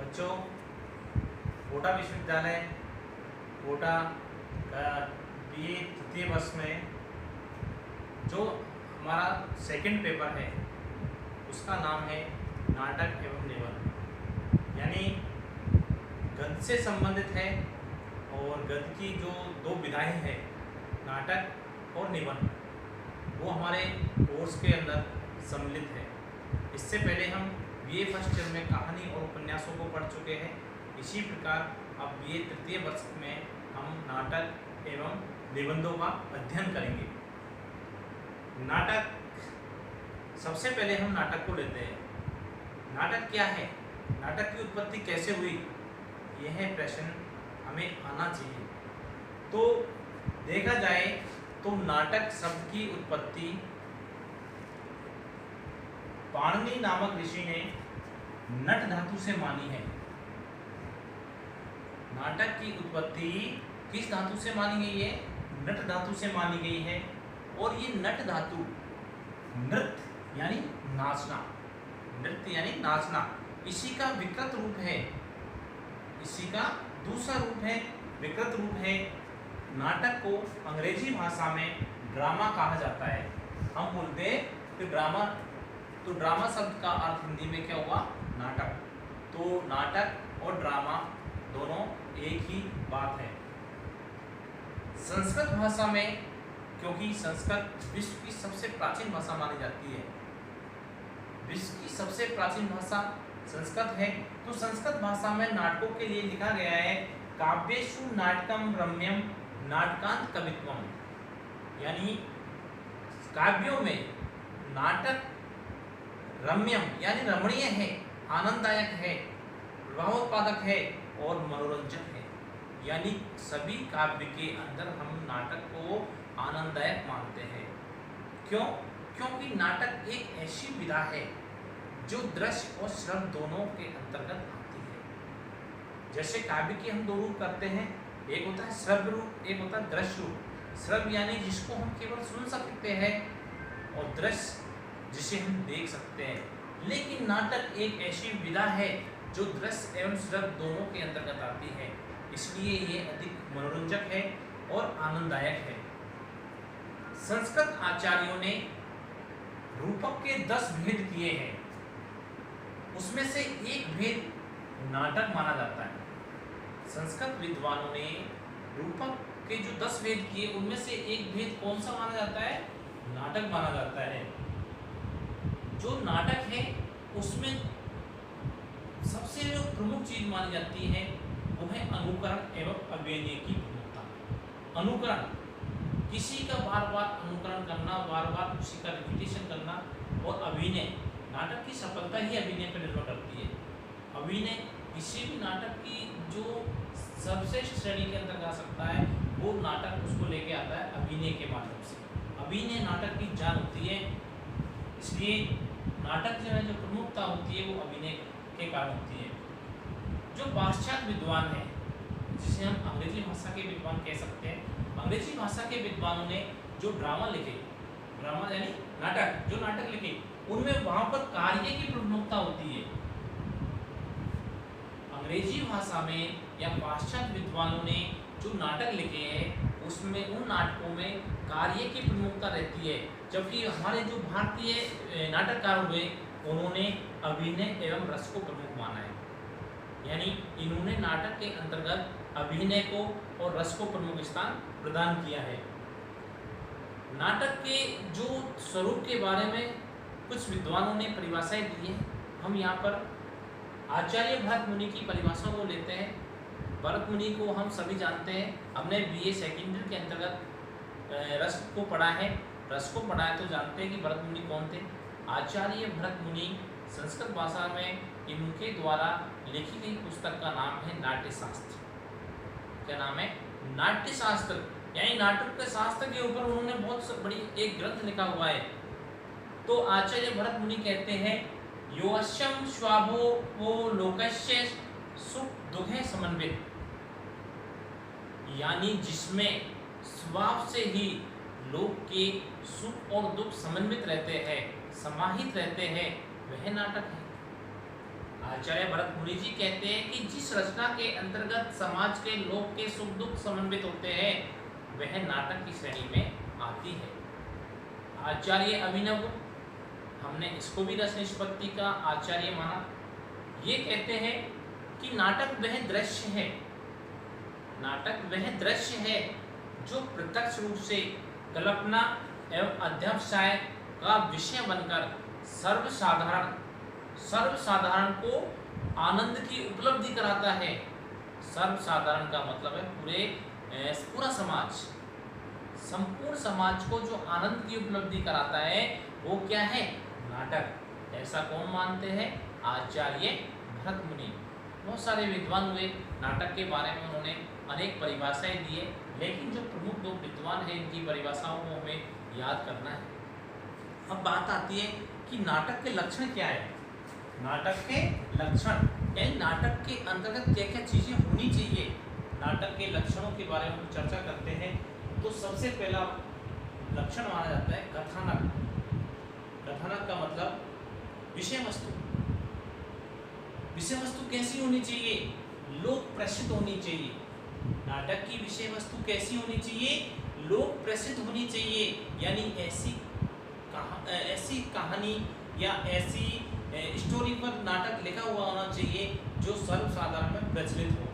बच्चों, कोटा विश्वविद्यालय कोटा का BA तृतीय वर्ष में जो हमारा सेकंड पेपर है उसका नाम है नाटक एवं निबंध, यानी गद्य से संबंधित है और गद्य की जो दो विधाएं हैं नाटक और निबंध वो हमारे कोर्स के अंदर सम्मिलित है। इससे पहले हम BA फर्स्ट ईयर में कहानी और उपन्यासों को पढ़ चुके हैं। इसी प्रकार अब BA तृतीय वर्ष में हम नाटक एवं निबंधों का अध्ययन करेंगे। नाटक, सबसे पहले हम नाटक को लेते हैं। नाटक क्या है, नाटक की उत्पत्ति कैसे हुई, यह प्रश्न हमें आना चाहिए। तो देखा जाए तो नाटक शब्द की उत्पत्ति पाणिनि नामक ऋषि ने नट धातु से मानी है। नाटक की उत्पत्ति किस धातु से मानी गई है? नट धातु से मानी गई है। और ये नट धातु नृत्य यानी नाचना, नृत्य यानी नाचना, इसी का विकृत रूप है, इसी का दूसरा रूप है, विकृत रूप है। नाटक को अंग्रेजी भाषा में ड्रामा कहा जाता है। हम बोलते हैं कि ड्रामा, तो ड्रामा शब्द का अर्थ हिंदी में क्या हुआ? नाटक। तो नाटक और ड्रामा दोनों एक ही बात है। संस्कृत भाषा में, क्योंकि संस्कृत विश्व की सबसे प्राचीन भाषा मानी जाती है, विश्व की सबसे प्राचीन भाषा संस्कृत है, तो संस्कृत भाषा में नाटकों के लिए लिखा गया है काव्येषु नाटकम रम्यम नाटकांत कवित्वम, यानी काव्यों में नाटक रम्यम यानी रमणीय है, आनंददायक है, प्रभावोत्पादक है और मनोरंजक है। यानी सभी काव्य के अंदर हम नाटक को आनंददायक मानते हैं। क्यों? क्योंकि नाटक एक ऐसी विधा है जो दृश्य और श्रव्य दोनों के अंतर्गत आती है। जैसे काव्य के हम दो रूप करते हैं, एक होता है श्रव्य रूप, एक होता है दृश्य रूप। श्रव्य यानी जिसको हम केवल सुन सकते हैं और दृश्य जिसे हम देख सकते हैं। लेकिन नाटक एक ऐसी विधा है जो दृश्य एवं श्रव्य दोनों के अंतर्गत आती है, इसलिए ये अधिक मनोरंजक है और आनंददायक है। संस्कृत आचार्यों ने रूपक के 10 भेद किए हैं, उसमें से एक भेद नाटक माना जाता है। संस्कृत विद्वानों ने रूपक के जो 10 भेद किए उनमें से एक भेद कौन सा माना जाता है? नाटक माना जाता है। जो नाटक है उसमें सबसे जो प्रमुख चीज मानी जाती है वो है अनुकरण एवं अभिनय की प्रमुखता। अनुकरण, किसी का बार बार अनुकरण करना, बार बार उसी का रिपीटेशन करना। और अभिनय, नाटक की सफलता ही अभिनय पर निर्भर करती है। अभिनय किसी भी नाटक की जो सर्वश्रेष्ठ श्रेणी के अंदर आ सकता है वो नाटक उसको लेके आता है अभिनय के माध्यम से। अभिनय नाटक की जान होती है, इसलिए नाटक जो है जो प्रमुखता होती है वो अभिनय के कारण होती है। जो पाश्चात्य विद्वान है, जिसे हम अंग्रेजी भाषा के विद्वान कह सकते हैं, अंग्रेजी भाषा के विद्वानों ने जो ड्रामा लिखे, ड्रामा यानी नाटक, जो नाटक लिखे उनमें वहां पर कार्य की प्रमुखता होती है। अंग्रेजी भाषा में या पाश्चात्य विद्वानों ने जो नाटक लिखे हैं उसमें, उन नाटकों में कार्य की प्रमुखता रहती है, जबकि हमारे जो भारतीय नाटककार हुए उन्होंने अभिनय एवं रस को प्रमुख माना है। यानी इन्होंने नाटक के अंतर्गत अभिनय को और रस को प्रमुख स्थान प्रदान किया है। नाटक के जो स्वरूप के बारे में कुछ विद्वानों ने परिभाषाएं दी है। हम यहाँ पर आचार्य भरत मुनि की परिभाषा को लेते हैं। भरत मुनि को हम सभी जानते हैं, हमने BA सेकेंड ईयर के अंतर्गत रस को पढ़ा है, रस को पढ़ा है तो जानते हैं कि भरत मुनि कौन थे। आचार्य भरत मुनि, संस्कृत भाषा में इनके द्वारा लिखी गई पुस्तक का नाम है नाट्यशास्त्र। क्या नाम है? नाट्यशास्त्र, यानी नाटक के शास्त्र के ऊपर उन्होंने बहुत बड़ी एक ग्रंथ लिखा हुआ है। तो आचार्य भरत मुनि कहते हैं योगस्यम स्वाभो वो लोकस्य सुख दुखे समन्वित, यानी जिसमें स्वभाव से ही लोग के सुख और दुख समन्वित रहते हैं, समाहित रहते हैं, वह नाटक है। आचार्य भरत मुनि जी कहते हैं कि जिस रचना के अंतर्गत समाज के लोग के सुख दुख समन्वित होते हैं वह नाटक की श्रेणी में आती है। आचार्य अभिनव, हमने इसको भी रस निष्पत्ति का आचार्य माना। ये कहते हैं कि नाटक वह दृश्य है, नाटक वह दृश्य है जो प्रत्यक्ष रूप से कल्पना एवं अध्यवसाय का विषय बनकर सर्वसाधारण को आनंद की उपलब्धि कराता है। सर्वसाधारण का मतलब है पूरा समाज, संपूर्ण समाज को जो आनंद की उपलब्धि कराता है वो क्या है? नाटक। ऐसा कौन मानते हैं? आचार्य भरत मुनि। बहुत सारे विद्वान हुए, नाटक के बारे में उन्होंने अनेक परिभाषाएं दिए, लेकिन जो प्रमुख दो विद्वान हैं इनकी परिभाषाओं को हमें याद करना है। अब बात आती है कि नाटक के लक्षण क्या है। नाटक के लक्षण यानी नाटक के अंतर्गत क्या क्या चीजें होनी चाहिए, नाटक के लक्षणों के बारे में हम चर्चा करते हैं। तो सबसे पहला लक्षण माना जाता है कथानक। कथानक का मतलब विषय वस्तु। विषय वस्तु कैसी होनी चाहिए? लोक प्रसिद्ध होनी चाहिए। नाटक की विषय वस्तु कैसी होनी चाहिए? लोक प्रसिद्ध होनी चाहिए, यानी ऐसी कहानी या ऐसी स्टोरी पर नाटक लिखा हुआ होना चाहिए जो सर्वसाधारण में प्रचलित हो।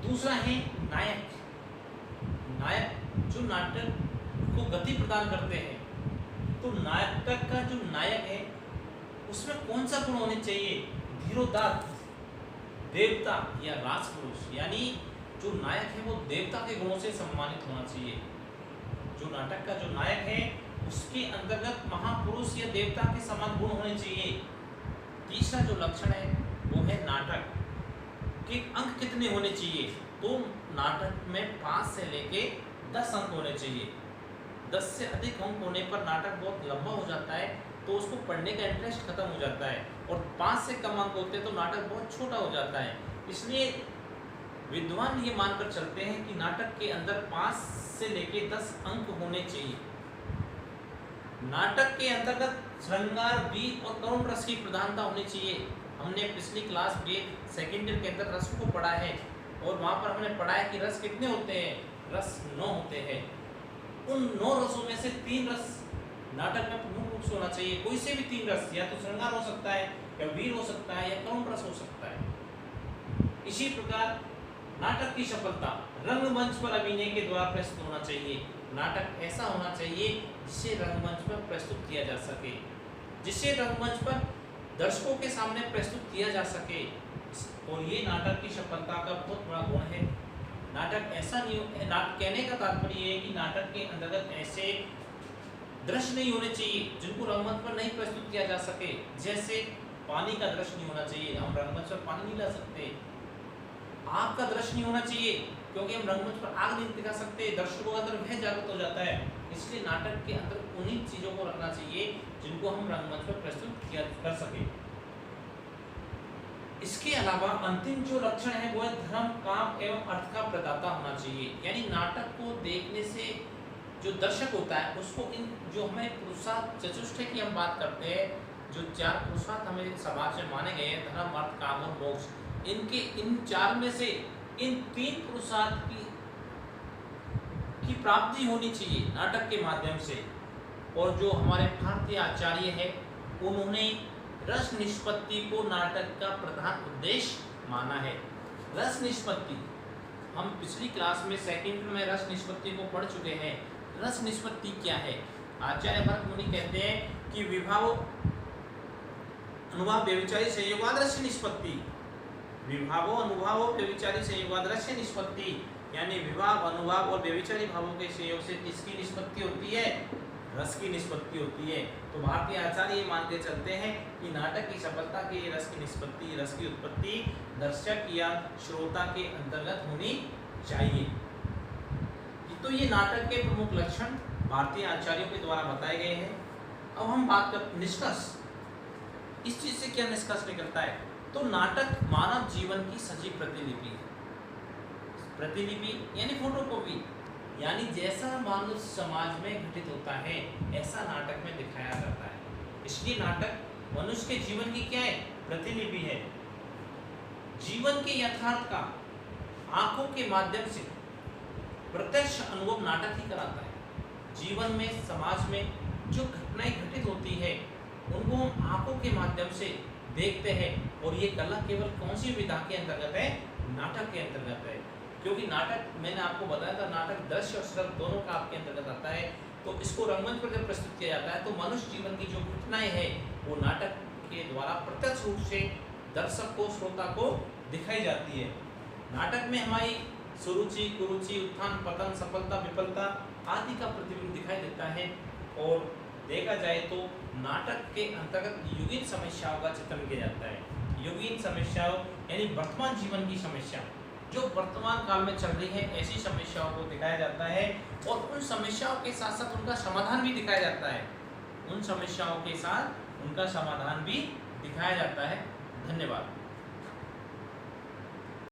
दूसरा है नायक। नायक जो नाटक को गति प्रदान करते हैं। तो नाटक का जो नायक है उसमें कौन सा गुण होने चाहिए? धीरोदात्त, देवता या राजपुरुष, यानी जो नायक है वो देवता के गुणों से सम्मानित होना चाहिए। जो नाटक का जो नायक है उसके अंतर्गत महापुरुष या देवता के समान गुण होने चाहिए। तीसरा जो लक्षण है वो है नाटक के अंक कितने होने चाहिए। तो नाटक में 5 से लेके 10 अंक होने चाहिए। 10 से अधिक अंक होने पर नाटक बहुत लंबा हो जाता है तो उसको पढ़ने का इंटरेस्ट खत्म हो जाता है, और 5 से कम अंक होते हैं तो नाटक बहुत छोटा हो जाता है। इसलिए विद्वान ये मानकर चलते हैं कि नाटक के अंदर 5 से लेके 10 अंक होने चाहिए। नाटक के अंतर्गत श्रृंगार, वीर और करुण रस की प्रधानता होनी चाहिए। हमने पिछली क्लास में सेकेंड ईयर के अंदर रस को पढ़ा है और वहाँ पर हमने पढ़ा है कि रस कितने होते हैं? रस 9 होते हैं। उन 9 रसों में से 3 रस नाटक में प्रमुख रूप से होना चाहिए। कोई से भी 3 रस, या तो श्रृंगार हो सकता है, या वीर हो सकता है, या करुण रस हो सकता है। इसी प्रकार नाटक की सफलता रंगमंच पर अभिनय के द्वारा प्रस्तुत होना चाहिए। नाटक ऐसा होना चाहिए जिसे रंगमंच पर प्रस्तुत किया जा सके, जिसे रंगमंच पर दर्शकों के सामने प्रस्तुत किया जा सके। और ये नाटक की सफलता का बहुत बड़ा गुण है। नाटक ऐसा नहीं, कहने का तात्पर्य है कि नाटक के अंतर्गत ऐसे दृश्य नहीं होने चाहिए जिनको रंगमंच पर नहीं प्रस्तुत किया जा सके। जैसे पानी का दृश्य नहीं होना चाहिए, हम रंगमंच पर पानी नहीं ला सकते। आग का दृश्य नहीं होना चाहिए क्योंकि हम रंगमंच पर आग नहीं दिखा सकते, दर्शकों का अंदर वह जागृत हो जाता है। इसलिए नाटक के अंदर उन्हीं चीजों को रखना चाहिए जिनको हम रंगमंच पर प्रस्तुत कर सके। इसके अलावा अंतिम जो लक्षण है वो है धर्म, काम एवं अर्थ का प्रदाता होना चाहिए। यानी नाटक को देखने से जो दर्शक होता है उसको इन जो हमें पुरुषार्थ चतुष्टय की हम बात करते हैं, जो 4 पुरुषार्थ हमें समाज में माने गए हैं, धर्म, अर्थ, काम और मोक्ष, इनके इन 4 में से इन 3 पुरुषार्थ की प्राप्ति होनी चाहिए नाटक के माध्यम से। और जो हमारे भारतीय आचार्य है उन्होंने रस निष्पत्ति को नाटक का प्रधान उद्देश्य माना है। रस निष्पत्ति हम पिछली क्लास में सेकंड में रस निष्पत्ति को पढ़ चुके हैं। रस निष्पत्ति क्या है? आचार्य भरत मुनि कहते हैं कि विभाव, अनुभाव, व्यभिचारी संयोगाद रस निष्पत्ति। विभावो, अनुभावो, व्यभिचारी संयोगाद रस निष्पत्ति, यानी विभाव, अनुभाव और व्यभिचारी भावों के संयोग से किसकी निष्पत्ति होती है? रस की निष्पत्ति होती है। तो भारतीय आचार्य ये मान के चलते हैं कि नाटक की सफलता के लिए रस की निष्पत्ति, रस की उत्पत्ति दर्शक या श्रोता के अंतर्गत होनी चाहिए। तो ये नाटक के प्रमुख लक्षण भारतीय आचार्यों के द्वारा बताए गए हैं। अब हम बात कर निष्कर्ष, इस चीज से क्या निष्कर्ष निकलता है? तो नाटक मानव जीवन की सजीव प्रतिलिपि है। प्रतिलिपि यानी फोटोकॉपी, यानी जैसा मानव समाज में घटित होता है ऐसा नाटक में दिखाया जाता है। इसलिए नाटक मनुष्य के जीवन की क्या है, प्रतिलिपि है। जीवन के यथार्थ का आंखों के माध्यम से प्रत्यक्ष अनुभव नाटक ही कराता है। जीवन में, समाज में जो घटनाएं घटित होती है उनको हम आंखों के माध्यम से देखते हैं, और ये कला केवल कौन सी विधा के अंतर्गत है, नाटक के अंतर्गत है। क्योंकि नाटक, मैंने आपको बताया था, नाटक दृश्य और श्रव्य दोनों का आपके अंतर्गत आता है। तो इसको रंगमंच पर जब प्रस्तुत किया जाता है तो मनुष्य जीवन की जो घटनाएं हैं वो नाटक के द्वारा प्रत्यक्ष रूप से दर्शक को, श्रोता को दिखाई जाती है। नाटक में हमारी सुरुचि, कुरुचि, उत्थान पतन, सफलता विफलता आदि का प्रतिबिंब दिखाई देता है। और देखा जाए तो नाटक के अंतर्गत युगीन समस्याओं का चित्रण किया जाता है। युगीन समस्याओं यानी वर्तमान जीवन की समस्या जो वर्तमान काल में चल रही है, ऐसी समस्याओं को दिखाया जाता है, और उन समस्याओं के साथ साथ उनका समाधान भी दिखाया जाता है। उन समस्याओं के साथ उनका समाधान भी दिखाया जाता है। धन्यवाद।